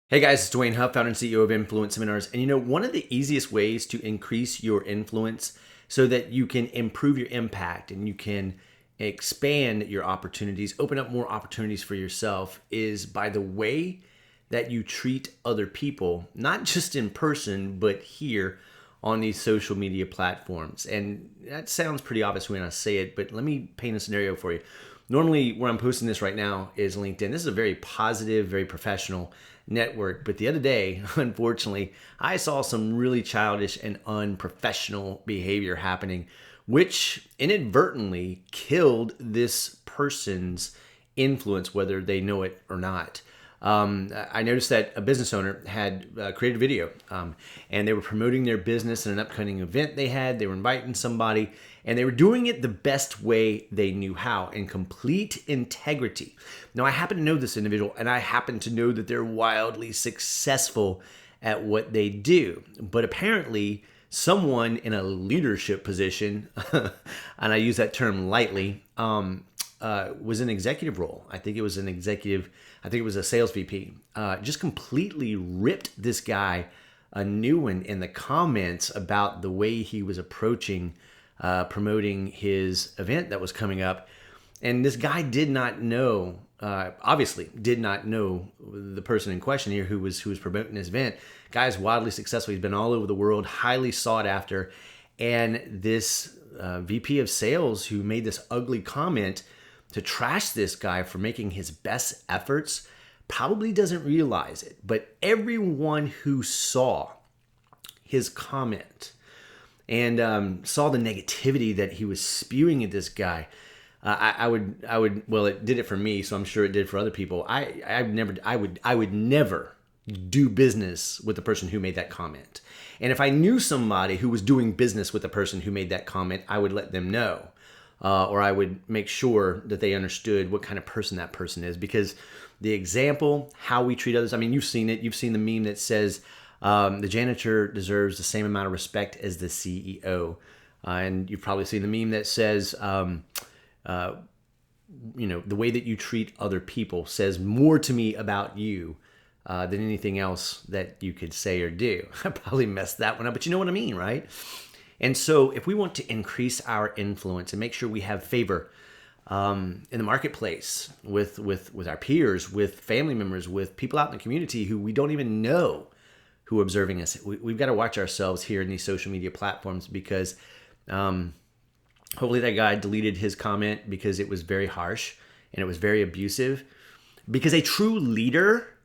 Hey guys, it's Dwayne Huff, founder and CEO of Influence Seminars. And one of the easiest ways to increase your influence so that you can improve your impact and you can expand your opportunities, open up more opportunities for yourself is by the way that you treat other people, not just in person, but here on these social media platforms. And that sounds pretty obvious when I say it, but let me paint a scenario for you. Normally, where I'm posting this right now is LinkedIn. This is a very positive, very professional network. But the other day, unfortunately, I saw some really childish and unprofessional behavior happening, which inadvertently killed this person's influence, whether they know it or not. I noticed that a business owner had created a video and they were promoting their business in an upcoming event they had. They were inviting somebody and they were doing it the best way they knew how, in complete integrity. Now, I happen to know this individual and I happen to know that they're wildly successful at what they do. But apparently, someone in a leadership position, and I use that term lightly, was an executive role. I think it was a sales VP, just completely ripped this guy a new one in the comments about the way he was approaching promoting his event that was coming up. And this guy did not know, obviously did not know the person in question here who was promoting his event. Guy's wildly successful. He's been all over the world, highly sought after. And this VP of sales who made this ugly comment to trash this guy for making his best efforts probably doesn't realize it. But everyone who saw his comment and saw the negativity that he was spewing at this guy, well, it did it for me, so I'm sure it did for other people. I would never do business with the person who made that comment. And if I knew somebody who was doing business with the person who made that comment, I would let them know. Or I would make sure that they understood what kind of person that person is. Because the example, how we treat others, I mean, you've seen it. You've seen the meme that says the janitor deserves the same amount of respect as the CEO. And you've probably seen the meme that says, the way that you treat other people says more to me about you than anything else that you could say or do. I probably messed that one up, but you know what I mean, right? And so if we want to increase our influence and make sure we have favor in the marketplace with our peers, with family members, with people out in the community who we don't even know who are observing us, we've got to watch ourselves here in these social media platforms because hopefully that guy deleted his comment because it was very harsh and it was very abusive. Because a true leader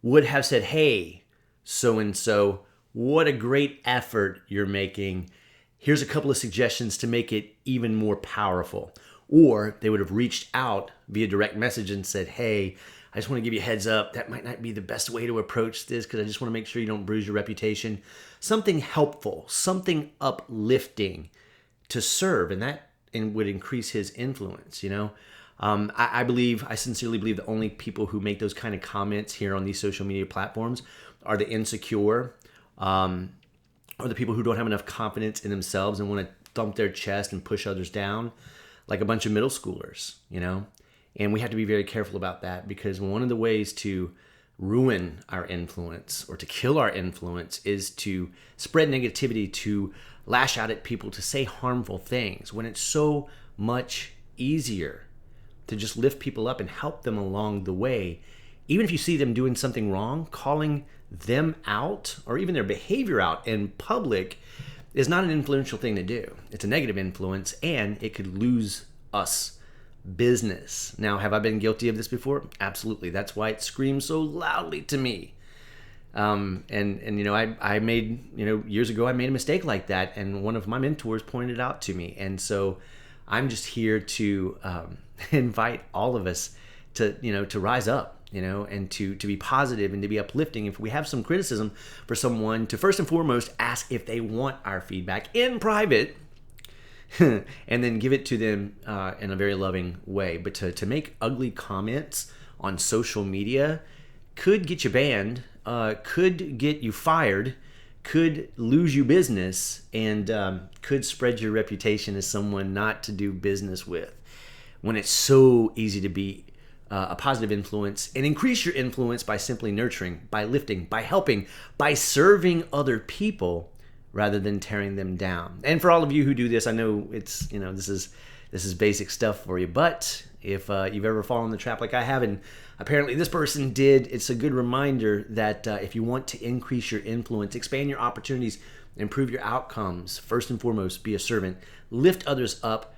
would have said, hey, so-and-so, what a great effort you're making. Here's a couple of suggestions to make it even more powerful. Or they would have reached out via direct message and said, hey, I just want to give you a heads up. That might not be the best way to approach this because I just want to make sure you don't bruise your reputation. Something helpful, something uplifting to serve, and would increase his influence, I sincerely believe the only people who make those kind of comments here on these social media platforms are the insecure, or the people who don't have enough confidence in themselves and want to thump their chest and push others down, like a bunch of middle schoolers, And we have to be very careful about that because one of the ways to ruin our influence or to kill our influence is to spread negativity, to lash out at people, to say harmful things when it's so much easier to just lift people up and help them along the way. Even if you see them doing something wrong, calling them out or even their behavior out in public is not an influential thing to do. It's a negative influence and it could lose us business. Now, have I been guilty of this before? Absolutely. That's why it screams so loudly to me. I made, years ago, I made a mistake like that. And one of my mentors pointed it out to me. And so I'm just here to invite all of us to rise up, and to be positive and to be uplifting. If we have some criticism for someone, to first and foremost ask if they want our feedback in private and then give it to them in a very loving way. But to make ugly comments on social media could get you banned, could get you fired, could lose you business, and could spread your reputation as someone not to do business with. When it's so easy to be a positive influence, and increase your influence by simply nurturing, by lifting, by helping, by serving other people rather than tearing them down. And for all of you who do this, I know it's, this is basic stuff for you, but if you've ever fallen in the trap like I have, and apparently this person did, it's a good reminder that if you want to increase your influence, expand your opportunities, improve your outcomes, first and foremost, be a servant, lift others up.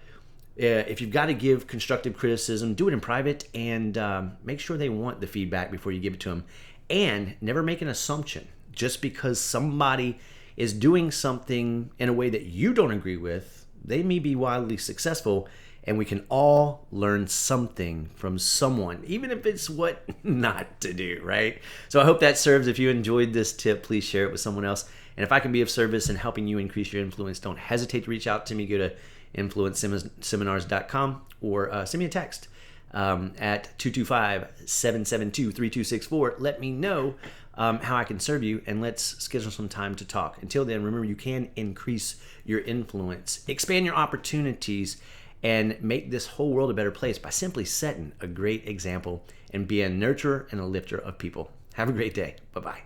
If you've got to give constructive criticism, do it in private, and make sure they want the feedback before you give it to them. And never make an assumption. Just because somebody is doing something in a way that you don't agree with, they may be wildly successful, and we can all learn something from someone, even if it's what not to do, right? So I hope that serves. If you enjoyed this tip, please share it with someone else. And if I can be of service in helping you increase your influence, don't hesitate to reach out to me. Go to influenceseminars.com or send me a text at 225-772-3264. Let me know how I can serve you, and let's schedule some time to talk. Until then, remember, you can increase your influence, expand your opportunities, and make this whole world a better place by simply setting a great example and being a nurturer and a lifter of people. Have a great day. Bye-bye.